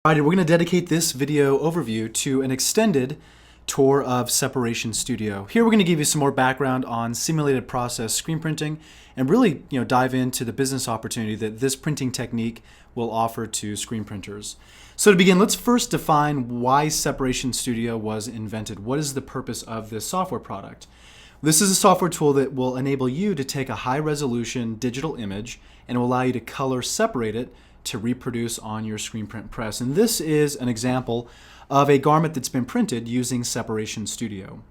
Alright, we're going to dedicate this video overview to an extended tour of Separation Studio. Here we're going to give you some more background on simulated process screen printing and really dive into the business opportunity that this printing technique will offer to screen printers. So to begin, let's first define why Separation Studio was invented. What is the purpose of this software product? This is a software tool that will enable you to take a high-resolution digital image and will allow you to color separate it to reproduce on your screen print press. And this is an example of a garment that's been printed using Separation Studio.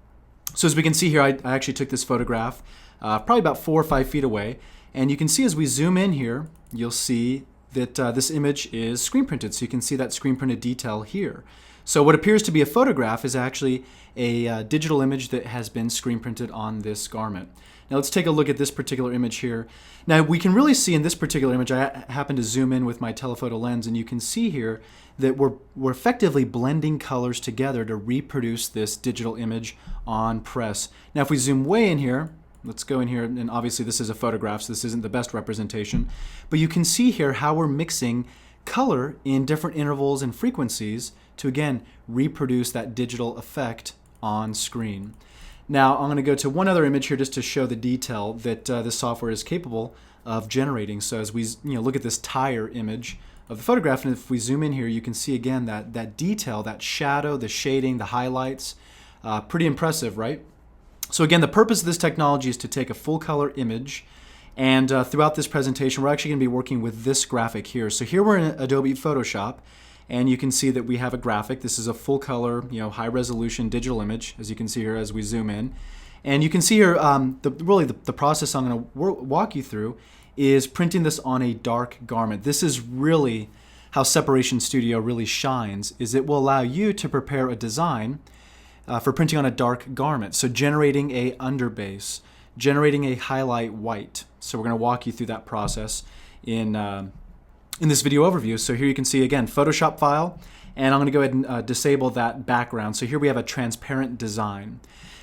So as we can see here, I actually took this photograph probably about 4 or 5 feet away. And you can see as we zoom in here, you'll see that this image is screen printed. So you can see that screen printed detail here. So what appears to be a photograph is actually a digital image that has been screen printed on this garment. Now let's take a look at this particular image here. Now we can really see in this particular image, I happen to zoom in with my telephoto lens, and you can see here that we're effectively blending colors together to reproduce this digital image on press. Now if we zoom way in here, let's go in here, and obviously this is a photograph, so this isn't the best representation, but you can see here how we're mixing color in different intervals and frequencies to again reproduce that digital effect on screen. Now I'm going to go to one other image here just to show the detail that this software is capable of generating. So as we look at this tire image of the photograph, and if we zoom in here, you can see again that detail, that shadow, the shading, the highlights, pretty impressive, right? So again, the purpose of this technology is to take a full color image, and throughout this presentation we're actually going to be working with this graphic here. So here we're in Adobe Photoshop, and you can see that we have a graphic. This is a full color, high resolution digital image, as you can see here as we zoom in. And you can see here, the process I'm going to walk you through is printing this on a dark garment. This is really how Separation Studio really shines, is it will allow you to prepare a design for printing on a dark garment. So generating a underbase, generating a highlight white. So we're going to walk you through that process in this video overview. So here you can see again Photoshop file, and I'm going to go ahead and disable that background. So here we have a transparent design.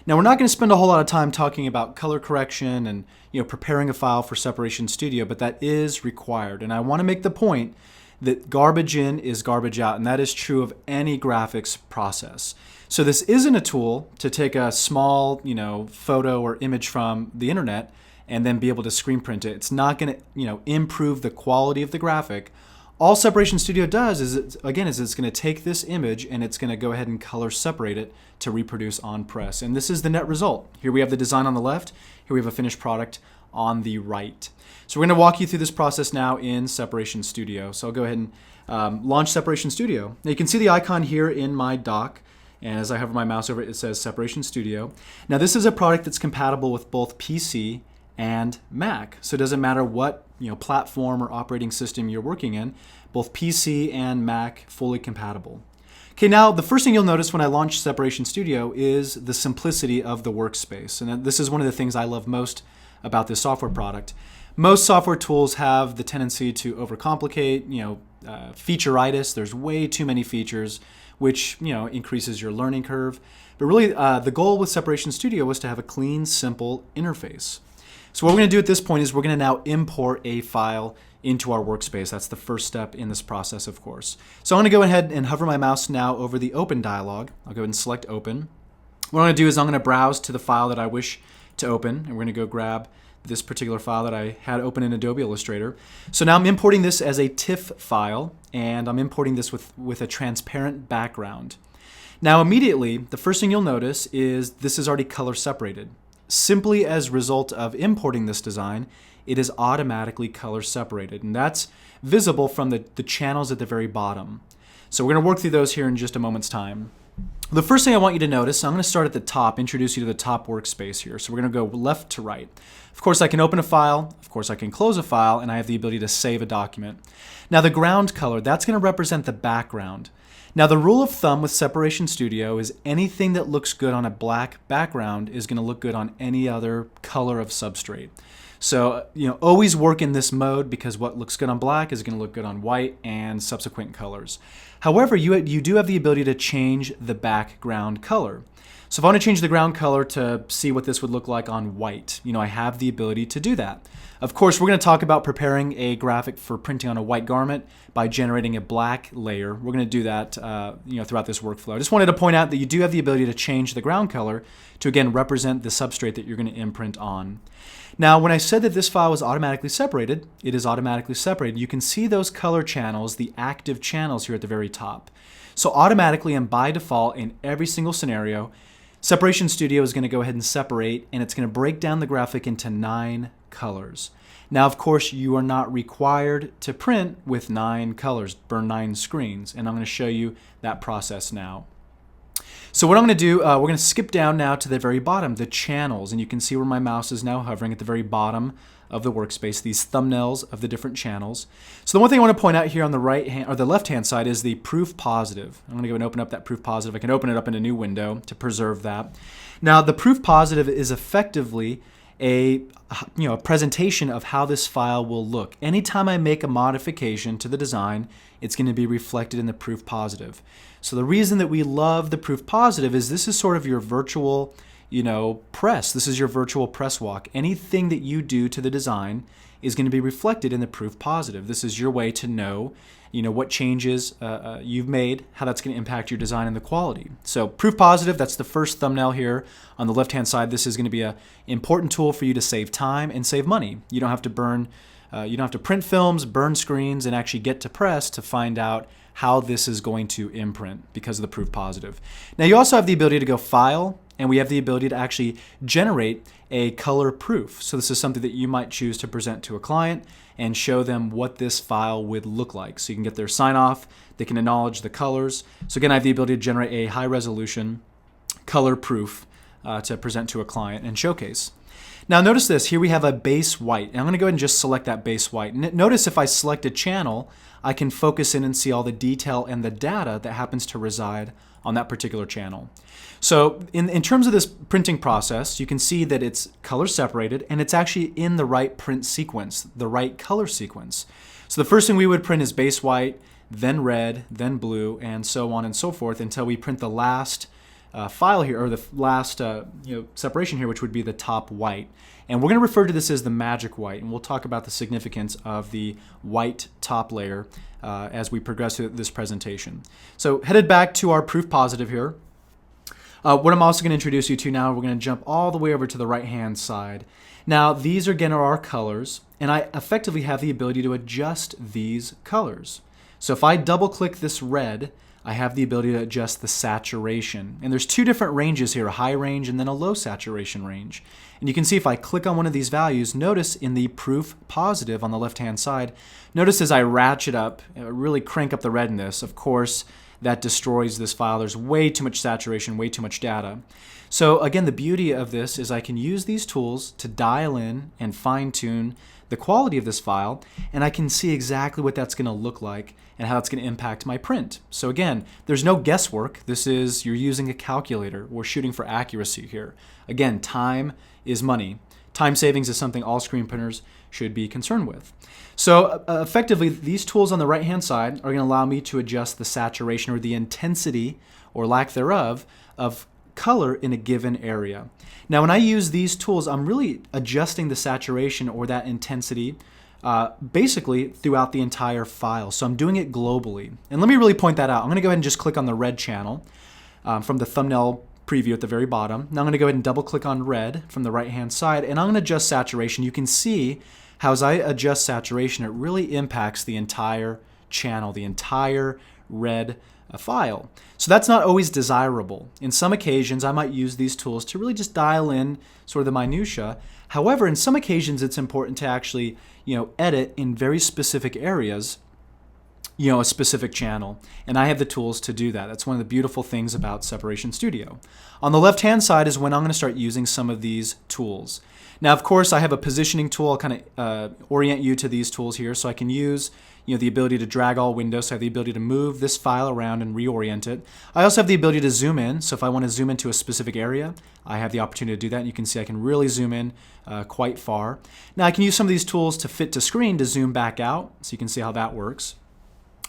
Now we're not going to spend a whole lot of time talking about color correction and preparing a file for Separation Studio, but that is required. And I want to make the point that garbage in is garbage out, and that is true of any graphics process. So this isn't a tool to take a small photo or image from the internet and then be able to screen print it. It's not going to improve the quality of the graphic. All Separation Studio does is it's going to take this image and it's going to go ahead and color separate it to reproduce on press. And this is the net result. Here we have the design on the left. Here we have a finished product on the right. So we're going to walk you through this process now in Separation Studio. So I'll go ahead and launch Separation Studio. Now you can see the icon here in my dock. And as I hover my mouse over it, it says Separation Studio. Now this is a product that's compatible with both PC and Mac. So it doesn't matter what platform or operating system you're working in, both PC and Mac fully compatible. Okay, now the first thing you'll notice when I launch Separation Studio is the simplicity of the workspace. And this is one of the things I love most about this software product. Most software tools have the tendency to overcomplicate, featureitis. There's way too many features, which increases your learning curve. But really, the goal with Separation Studio was to have a clean, simple interface. So what we're going to do at this point is we're going to now import a file into our workspace. That's the first step in this process, of course. So I'm going to go ahead and hover my mouse now over the Open dialog. I'll go ahead and select Open. What I'm going to do is I'm going to browse to the file that I wish to open, and we're going to go grab this particular file that I had open in Adobe Illustrator. So now I'm importing this as a TIFF file, and I'm importing this with a transparent background. Now immediately, the first thing you'll notice is this is already color separated. Simply as a result of importing this design, it is automatically color separated, and that's visible from the channels at the very bottom. So we're going to work through those here in just a moment's time. The first thing I want you to notice, I'm going to start at the top, introduce you to the top workspace here. So we're going to go left to right. Of course, I can open a file, of course I can close a file, and I have the ability to save a document. Now the ground color, that's going to represent the background. Now the rule of thumb with Separation Studio is anything that looks good on a black background is going to look good on any other color of substrate. So always work in this mode because what looks good on black is going to look good on white and subsequent colors. However, you do have the ability to change the background color. So if I want to change the ground color to see what this would look like on white, I have the ability to do that. Of course, we're going to talk about preparing a graphic for printing on a white garment by generating a black layer. We're going to do that throughout this workflow. I just wanted to point out that you do have the ability to change the ground color to, again, represent the substrate that you're going to imprint on. Now, when I said that this file was automatically separated, it is automatically separated. You can see those color channels, the active channels here at the very top. So automatically and by default in every single scenario, Separation Studio is going to go ahead and separate, and it's going to break down the graphic into 9 colors. Now, of course, you are not required to print with 9 colors, burn 9 screens, and I'm going to show you that process now. So what I'm going to do, we're going to skip down now to the very bottom, the channels, and you can see where my mouse is now hovering at the very bottom of the workspace, these thumbnails of the different channels. So the one thing I want to point out here on the right hand or the left hand side is the proof positive. I'm going to go and open up that proof positive. I can open it up in a new window to preserve that. Now the proof positive is effectively a presentation of how this file will look. Anytime I make a modification to the design, it's going to be reflected in the proof positive. So the reason that we love the proof positive is this is sort of your virtual press. This is your virtual press walk. Anything that you do to the design is going to be reflected in the proof positive. This is your way to know, what changes you've made, how that's going to impact your design and the quality. So proof positive, that's the first thumbnail here on the left-hand side. This is going to be an important tool for you to save time and save money. You don't have to you don't have to print films, burn screens, and actually get to press to find out how this is going to imprint because of the proof positive. Now you also have the ability to go File, and we have the ability to actually generate a color proof. So this is something that you might choose to present to a client and show them what this file would look like. So you can get their sign off, they can acknowledge the colors. So again, I have the ability to generate a high resolution color proof to present to a client and showcase. Now notice this, here we have a base white, and I'm going to go ahead and just select that base white. Notice if I select a channel, I can focus in and see all the detail and the data that happens to reside on that particular channel. So in terms of this printing process, you can see that it's color separated and it's actually in the right print sequence, the right color sequence. So the first thing we would print is base white, then red, then blue, and so on and so forth until we print the last file here, or the last separation here, which would be the top white. And we're going to refer to this as the magic white, and we'll talk about the significance of the white top layer as we progress through this presentation. So headed back to our proof positive here, what I'm also going to introduce you to now, we're going to jump all the way over to the right-hand side. Now these again are our colors, and I effectively have the ability to adjust these colors. So if I double-click this red, I have the ability to adjust the saturation. And there's 2 different ranges here, a high range and then a low saturation range. And you can see if I click on one of these values, notice in the proof positive on the left-hand side, notice as I ratchet up, really crank up the redness, of course, that destroys this file. There's way too much saturation, way too much data. So again, the beauty of this is I can use these tools to dial in and fine-tune the quality of this file, and I can see exactly what that's going to look like and how it's going to impact my print. So again, there's no guesswork. This is, you're using a calculator. We're shooting for accuracy here. Again, time is money. Time savings is something all screen printers should be concerned with. So effectively, these tools on the right-hand side are going to allow me to adjust the saturation or the intensity or lack thereof of color in a given area. Now when I use these tools, I'm really adjusting the saturation or that intensity basically throughout the entire file. So I'm doing it globally. And let me really point that out. I'm going to go ahead and just click on the red channel from the thumbnail preview at the very bottom. Now I'm going to go ahead and double click on red from the right hand side, and I'm going to adjust saturation. You can see how as I adjust saturation, it really impacts the entire channel, the entire red file. So that's not always desirable. In some occasions, I might use these tools to really just dial in sort of the minutia. However, in some occasions, it's important to actually, edit in very specific areas, a specific channel. And I have the tools to do that. That's one of the beautiful things about Separation Studio. On the left-hand side is when I'm going to start using some of these tools. Now, of course, I have a positioning tool. I'll kind of orient you to these tools here. So I can use the ability to drag all windows. So I have the ability to move this file around and reorient it. I also have the ability to zoom in. So if I want to zoom into a specific area, I have the opportunity to do that. And you can see I can really zoom in quite far. Now I can use some of these tools to fit to screen to zoom back out. So you can see how that works.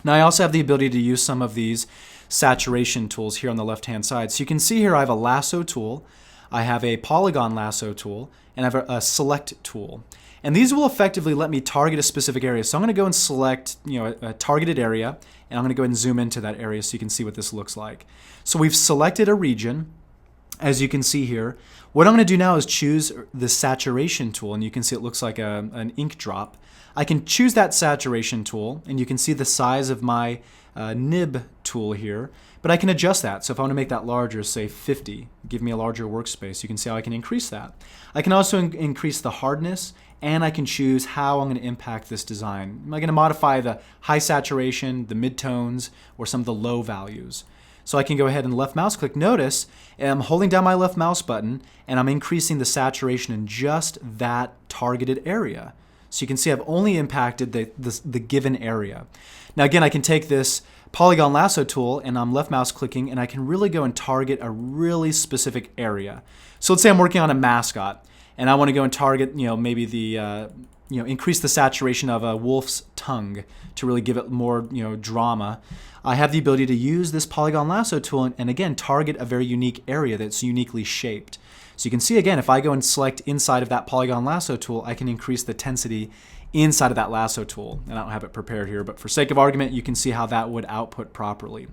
Now I also have the ability to use some of these saturation tools here on the left-hand side. So you can see here I have a lasso tool, I have a polygon lasso tool, and I have a select tool. And these will effectively let me target a specific area. So I'm going to go and select a targeted area, and I'm going to go ahead and zoom into that area so you can see what this looks like. So we've selected a region, as you can see here. What I'm going to do now is choose the saturation tool, and you can see it looks like an ink drop. I can choose that saturation tool, and you can see the size of my nib tool here, but I can adjust that. So if I want to make that larger, say 50, give me a larger workspace, you can see how I can increase that. I can also increase the hardness, and I can choose how I'm going to impact this design. Am I going to modify the high saturation, the midtones, or some of the low values? So I can go ahead and left mouse click. Notice I'm holding down my left mouse button and I'm increasing the saturation in just that targeted area. So you can see I've only impacted the given area. Now again, I can take this Polygon Lasso tool and I'm left mouse clicking and I can really go and target a really specific area. So let's say I'm working on a mascot and I want to go and target, maybe the increase the saturation of a wolf's tongue to really give it more, drama. I have the ability to use this Polygon Lasso tool and again, target a very unique area that's uniquely shaped. So you can see again, if I go and select inside of that Polygon Lasso tool, I can increase the tensity inside of that lasso tool. And I don't have it prepared here, but for sake of argument, you can see how that would output properly.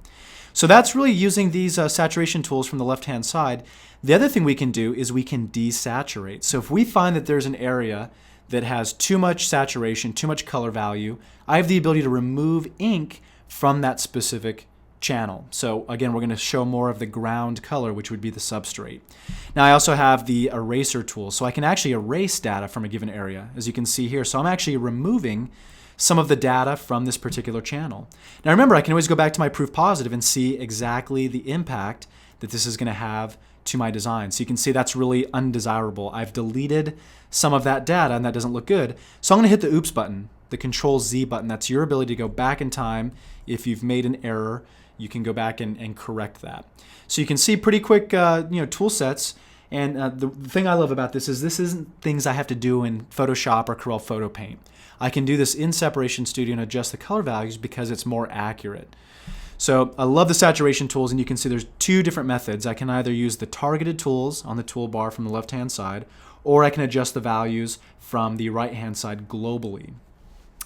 So that's really using these saturation tools from the left-hand side. The other thing we can do is we can desaturate. So if we find that there's an area that has too much saturation, too much color value, I have the ability to remove ink from that specific channel. So again, we're going to show more of the ground color, which would be the substrate. Now I also have the eraser tool, so I can actually erase data from a given area, as you can see here. So I'm actually removing some of the data from this particular channel. Now remember, I can always go back to my proof positive and see exactly the impact that this is going to have to my design. So you can see that's really undesirable. I've deleted some of that data and that doesn't look good. So I'm going to hit the oops button, the Control Z button. That's your ability to go back in time. If you've made an error, you can go back and correct that. So you can see pretty quick tool sets. And the thing I love about this isn't things I have to do in Photoshop or Corel Photo Paint. I can do this in Separation Studio and adjust the color values because it's more accurate. So I love the saturation tools, and you can see there's two different methods. I can either use the targeted tools on the toolbar from the left-hand side, or I can adjust the values from the right-hand side globally.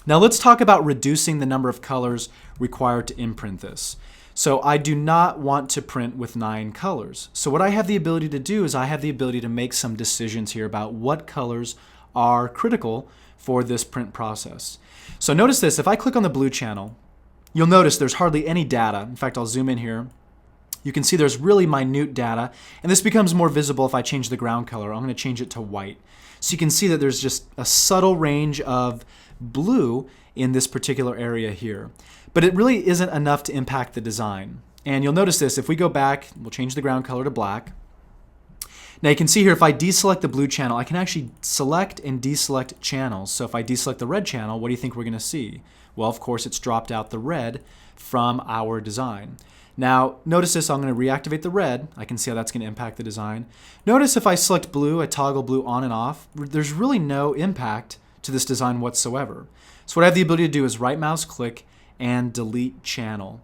Now let's talk about reducing the number of colors required to imprint this. So I do not want to print with 9 colors. So what I have the ability to do is I have the ability to make some decisions here about what colors are critical for this print process. So notice this, if I click on the blue channel, you'll notice there's hardly any data. In fact, I'll zoom in here. You can see there's really minute data, and this becomes more visible if I change the ground color. I'm going to change it to white. So you can see that there's just a subtle range of blue in this particular area here. But it really isn't enough to impact the design. And you'll notice this, if we go back, we'll change the ground color to black. Now you can see here, if I deselect the blue channel, I can actually select and deselect channels. So if I deselect the red channel, what do you think we're going to see? Well, of course, it's dropped out the red from our design. Now, notice this, I'm going to reactivate the red. I can see how that's going to impact the design. Notice if I select blue, I toggle blue on and off, there's really no impact to this design whatsoever. So what I have the ability to do is right mouse click and delete channel.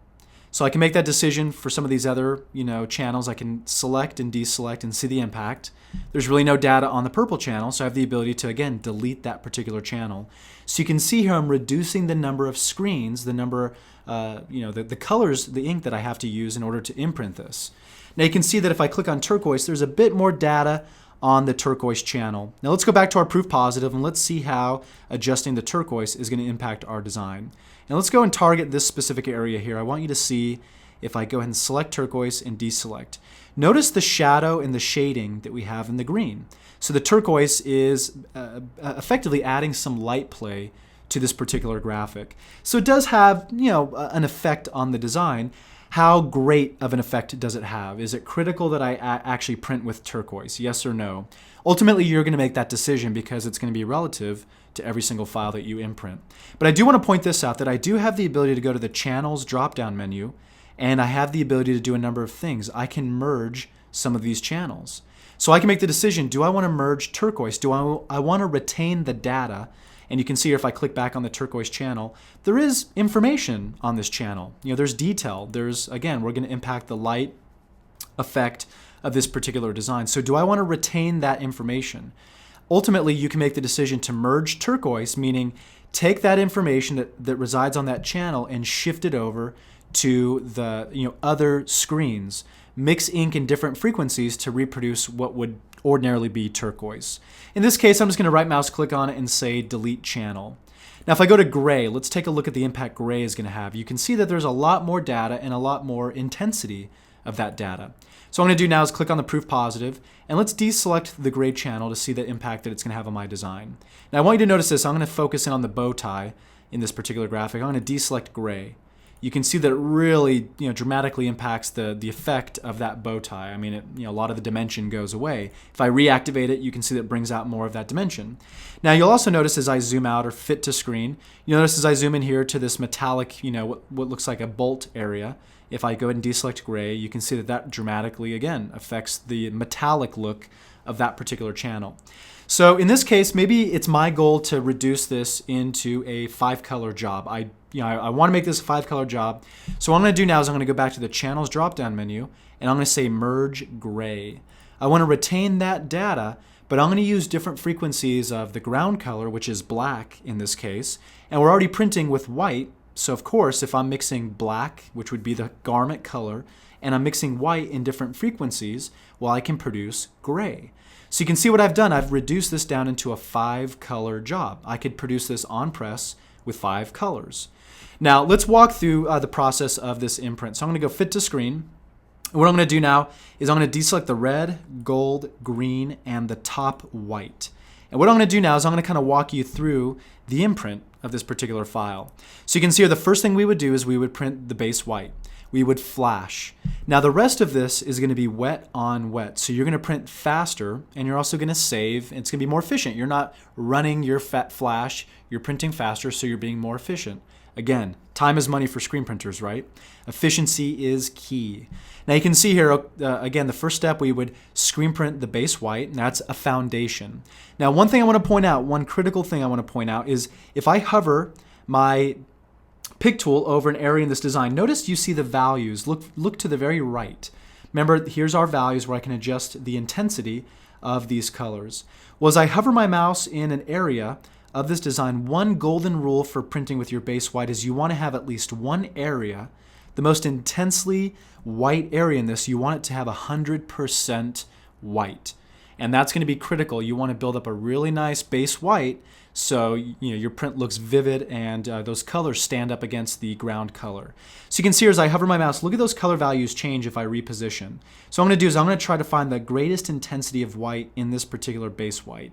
So I can make that decision for some of these other channels. I can select and deselect and see the impact. There's really no data on the purple channel, so I have the ability to, again, delete that particular channel. So you can see here I'm reducing the number of screens, the number, the colors, the ink that I have to use in order to imprint this. Now you can see that if I click on turquoise, there's a bit more data on the turquoise channel. Now let's go back to our proof positive and let's see how adjusting the turquoise is going to impact our design. Now let's go and target this specific area here. I want you to see if I go ahead and select turquoise and deselect. Notice the shadow and the shading that we have in the green. So the turquoise is effectively adding some light play to this particular graphic. So it does have an effect on the design. How great of an effect does it have? Is it critical that I actually print with turquoise? Yes or no? Ultimately, you're going to make that decision because it's going to be relative to every single file that you imprint. But I do want to point this out, that I do have the ability to go to the Channels drop-down menu, and I have the ability to do a number of things. I can merge some of these channels. So I can make the decision, do I want to merge turquoise? Do I want to retain the data And you can see here, if I click back on the turquoise channel, there is information on this channel. There's detail. There's, again, we're going to impact the light effect of this particular design. So do I want to retain that information? Ultimately, you can make the decision to merge turquoise, meaning take that information that resides on that channel and shift it over to the other screens. Mix ink in different frequencies to reproduce what would ordinarily be turquoise. In this case, I'm just going to right mouse click on it and say delete channel. Now if I go to gray, let's take a look at the impact gray is going to have. You can see that there's a lot more data and a lot more intensity of that data. So what I'm going to do now is click on the proof positive, and let's deselect the gray channel to see the impact that it's going to have on my design. Now I want you to notice this. I'm going to focus in on the bow tie in this particular graphic. I'm going to deselect gray. You can see that it really dramatically impacts the effect of that bow tie. I mean, a lot of the dimension goes away. If I reactivate it, you can see that it brings out more of that dimension. Now you'll also notice as I zoom out or fit to screen, you'll notice as I zoom in here to this metallic, what looks like a bolt area. If I go ahead and deselect gray, you can see that that dramatically, again, affects the metallic look of that particular channel. So in this case, maybe it's my goal to reduce this into a 5-color job. I want to make this a 5-color job. So what I'm going to do now is I'm going to go back to the channels drop-down menu, and I'm going to say merge gray. I want to retain that data, but I'm going to use different frequencies of the ground color, which is black in this case, and we're already printing with white. So of course, if I'm mixing black, which would be the garment color, and I'm mixing white in different frequencies, well, I can produce gray. So you can see what I've done. I've reduced this down into a 5-color job. I could produce this on press with 5 colors. Now let's walk through the process of this imprint. So I'm going to go fit to screen. And what I'm going to do now is I'm going to deselect the red, gold, green, and the top white. And what I'm going to do now is I'm going to kind of walk you through the imprint of this particular file. So you can see here the first thing we would do is we would print the base white. We would flash. Now the rest of this is going to be wet on wet. So you're going to print faster, and you're also going to save. It's going to be more efficient. You're not running your flash. You're printing faster, so you're being more efficient. Again, time is money for screen printers, right? Efficiency is key. Now you can see here, again, the first step, we would screen print the base white, and that's a foundation. Now one thing I want to point out, one critical thing I want to point out is if I hover my pick tool over an area in this design, notice you see the values. Look to the very right. Remember, here's our values where I can adjust the intensity of these colors. Well, as I hover my mouse in an area of this design, one golden rule for printing with your base white is you want to have at least one area, the most intensely white area in this, you want it to have 100% white. And that's going to be critical. You want to build up a really nice base white so your print looks vivid and those colors stand up against the ground color. So you can see here as I hover my mouse, look at those color values change if I reposition. So what I'm going to do is I'm going to try to find the greatest intensity of white in this particular base white.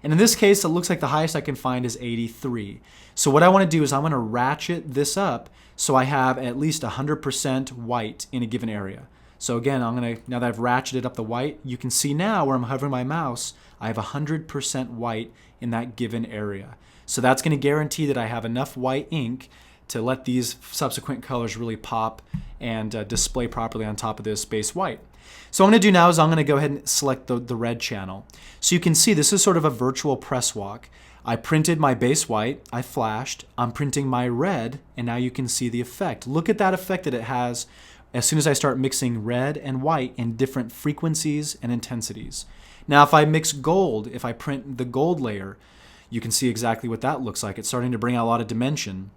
And in this case, it looks like the highest I can find is 83. So what I want to do is I'm going to ratchet this up so I have at least 100% white in a given area. So again, now that I've ratcheted up the white, you can see now where I'm hovering my mouse, I have 100% white in that given area. So that's going to guarantee that I have enough white ink to let these subsequent colors really pop and display properly on top of this base white. So what I'm going to do now is I'm going to go ahead and select the red channel. So you can see this is sort of a virtual press walk. I printed my base white, I flashed, I'm printing my red, and now you can see the effect. Look at that effect that it has as soon as I start mixing red and white in different frequencies and intensities. Now if I mix gold, if I print the gold layer, you can see exactly what that looks like. It's starting to bring out a lot of dimension.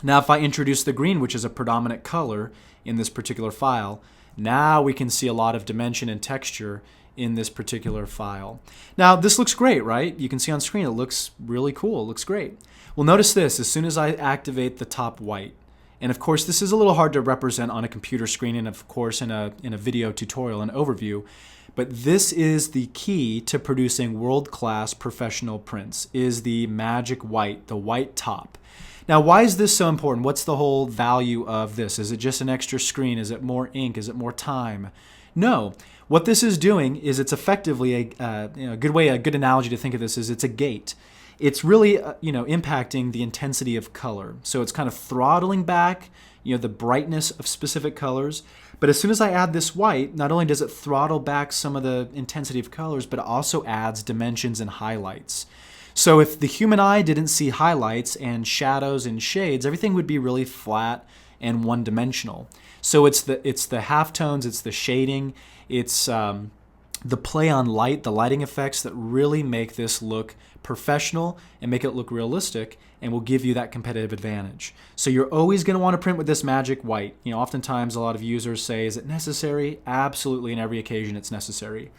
Now if I introduce the green, which is a predominant color in this particular file, now we can see a lot of dimension and texture in this particular file. Now this looks great, right? You can see on screen it looks really cool, it looks great. Well, notice this, as soon as I activate the top white, and of course this is a little hard to represent on a computer screen and of course in a video tutorial and overview, but this is the key to producing world-class professional prints, is the magic white, the white top. Now, why is this so important? What's the whole value of this? Is it just an extra screen? Is it more ink? Is it more time? No. What this is doing is it's effectively a good analogy to think of this is it's a gate. It's really impacting the intensity of color. So it's kind of throttling back the brightness of specific colors. But as soon as I add this white, not only does it throttle back some of the intensity of colors, but it also adds dimensions and highlights. So if the human eye didn't see highlights and shadows and shades, everything would be really flat and one-dimensional. So it's the halftones, it's the shading, it's the play on light, the lighting effects that really make this look professional and make it look realistic and will give you that competitive advantage. So you're always going to want to print with this magic white. You know, oftentimes a lot of users say, is it necessary? Absolutely, in every occasion it's necessary.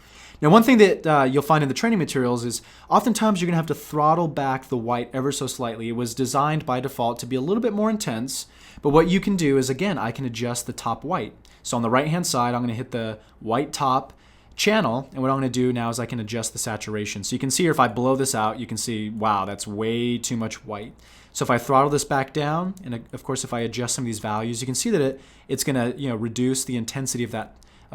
Now, one thing that you'll find in the training materials is oftentimes you're going to have to throttle back the white ever so slightly. It was designed by default to be a little bit more intense, but what you can do is, again, I can adjust the top white. So on the right-hand side, I'm going to hit the white top channel, and what I'm going to do now is I can adjust the saturation. So you can see here, if I blow this out, you can see, wow, that's way too much white. So if I throttle this back down, and of course if I adjust some of these values, you can see that it's going to reduce the intensity of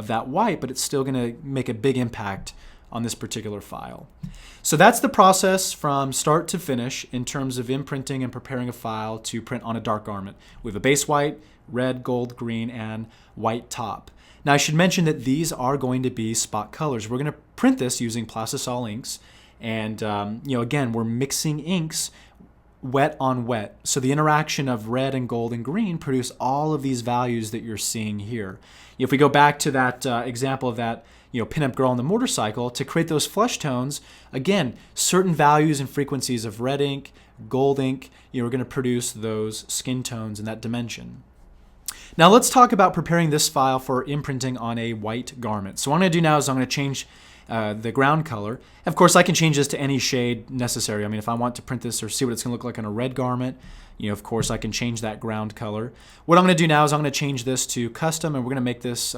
that white, but it's still going to make a big impact on this particular file. So that's the process from start to finish in terms of imprinting and preparing a file to print on a dark garment. We have a base white, red, gold, green, and white top. Now I should mention that these are going to be spot colors. We're going to print this using Plastisol inks, and again, we're mixing inks wet on wet. So the interaction of red and gold and green produce all of these values that you're seeing here. If we go back to that example of that pinup girl on the motorcycle, to create those flesh tones, again, certain values and frequencies of red ink, gold ink, we're going to produce those skin tones in that dimension. Now let's talk about preparing this file for imprinting on a white garment. So what I'm going to do now is I'm going to change the ground color. Of course, I can change this to any shade necessary. I mean, if I want to print this or see what it's going to look like on a red garment, of course, I can change that ground color. What I'm going to do now is I'm going to change this to custom, and we're going to make this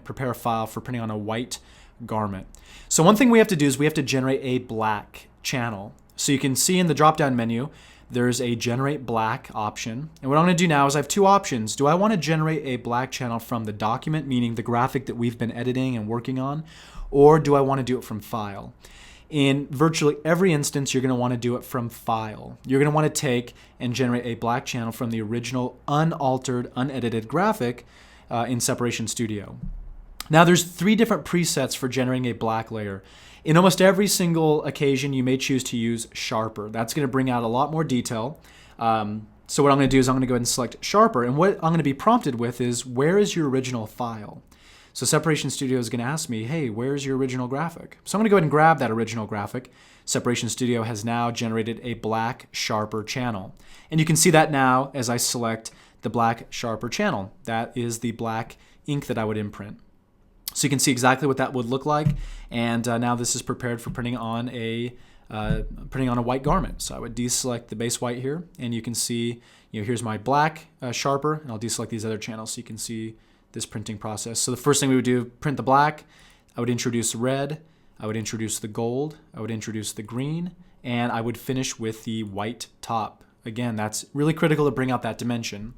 prepare a file for printing on a white garment. So one thing we have to do is we have to generate a black channel. So you can see in the drop-down menu, there's a generate black option. And what I'm going to do now is I have two options. Do I want to generate a black channel from the document, meaning the graphic that we've been editing and working on, or do I want to do it from file? In virtually every instance, you're going to want to do it from file. You're going to want to take and generate a black channel from the original unaltered, unedited graphic in Separation Studio. Now there's 3 different presets for generating a black layer. In almost every single occasion, you may choose to use Sharper. That's going to bring out a lot more detail. So what I'm going to do is I'm going to go ahead and select Sharper, and what I'm going to be prompted with is, where is your original file? So Separation Studio is going to ask me, hey, where's your original graphic? So I'm going to go ahead and grab that original graphic. Separation Studio has now generated a black Sharper channel. And you can see that now as I select the black Sharper channel. That is the black ink that I would imprint. So you can see exactly what that would look like, and now this is prepared for printing on a white garment. So I would deselect the base white here, and you can see, here's my black Sharper, and I'll deselect these other channels so you can see this printing process. So the first thing we would do, print the black. I would introduce red, I would introduce the gold, I would introduce the green, and I would finish with the white top. Again, that's really critical to bring out that dimension.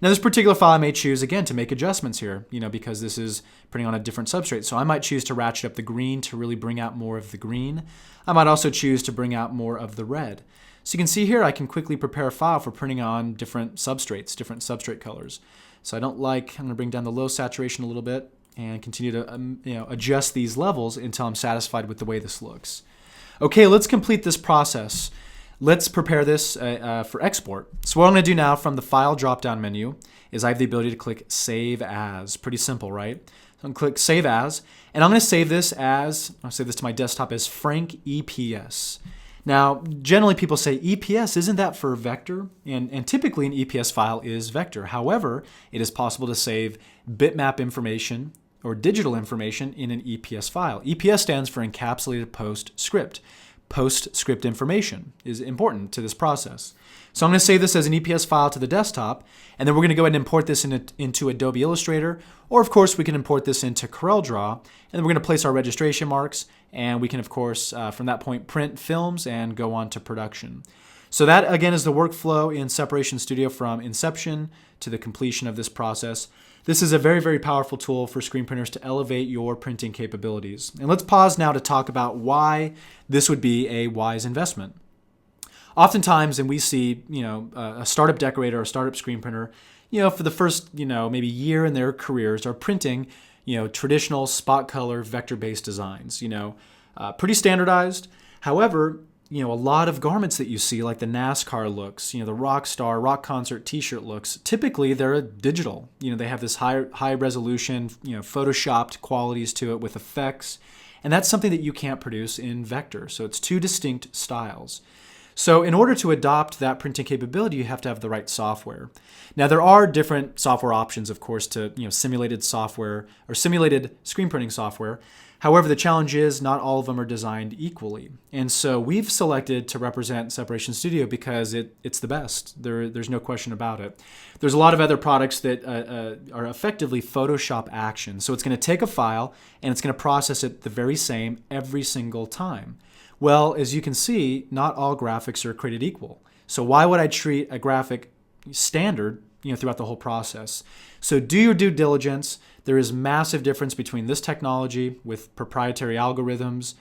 Now this particular file I may choose, again, to make adjustments here, because this is printing on a different substrate. So I might choose to ratchet up the green to really bring out more of the green. I might also choose to bring out more of the red. So you can see here I can quickly prepare a file for printing on different substrates, different substrate colors. So I'm going to bring down the low saturation a little bit and continue to adjust these levels until I'm satisfied with the way this looks. Okay, let's complete this process. Let's prepare this for export. So what I'm going to do now from the File drop-down menu is I have the ability to click Save As. Pretty simple, right? So I'm going to click Save As, and I'm going to save this as, I'll save this to my desktop as Frank EPS. Now, generally people say, EPS, isn't that for vector? And typically an EPS file is vector. However, it is possible to save bitmap information or digital information in an EPS file. EPS stands for Encapsulated Postscript. Postscript information is important to this process. So I'm going to save this as an EPS file to the desktop, and then we're going to go ahead and import this into Adobe Illustrator, or of course we can import this into CorelDRAW, and then we're going to place our registration marks, and we can of course from that point print films and go on to production. So that again is the workflow in Separation Studio from inception to the completion of this process. This is a very, very powerful tool for screen printers to elevate your printing capabilities. And let's pause now to talk about why this would be a wise investment. Oftentimes, and we see, a startup decorator or a startup screen printer, for the first, maybe year in their careers are printing, traditional spot color vector-based designs, pretty standardized. However, a lot of garments that you see, like the NASCAR looks, the rock star, rock concert t-shirt looks, typically they're digital. They have this high resolution, photoshopped qualities to it with effects. And that's something that you can't produce in vector. So it's two distinct styles. So in order to adopt that printing capability, you have to have the right software. Now there are different software options, of course, to simulated software or simulated screen printing software. However, the challenge is not all of them are designed equally. And so we've selected to represent Separation Studio because it's the best. There's no question about it. There's a lot of other products that are effectively Photoshop actions. So it's going to take a file and it's going to process it the very same every single time. Well, as you can see, not all graphics are created equal. So why would I treat a graphic standard throughout the whole process? So do your due diligence. There is massive difference between this technology with proprietary algorithms.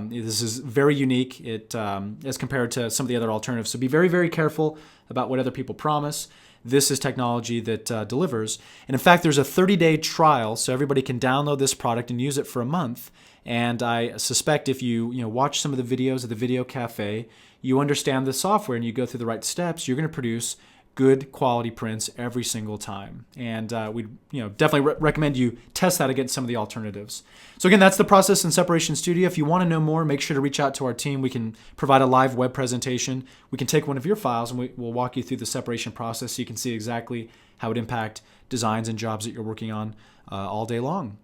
This is very unique as compared to some of the other alternatives. So be very, very careful about what other people promise. This is technology that delivers. And in fact, there's a 30-day trial, so everybody can download this product and use it for a month. And I suspect if you watch some of the videos of the Video Cafe, you understand the software and you go through the right steps, you're going to produce good quality prints every single time. And we definitely recommend you test that against some of the alternatives. So again, that's the process in Separation Studio. If you want to know more, make sure to reach out to our team. We can provide a live web presentation. We can take one of your files and we'll walk you through the separation process so you can see exactly how it impacts designs and jobs that you're working on all day long.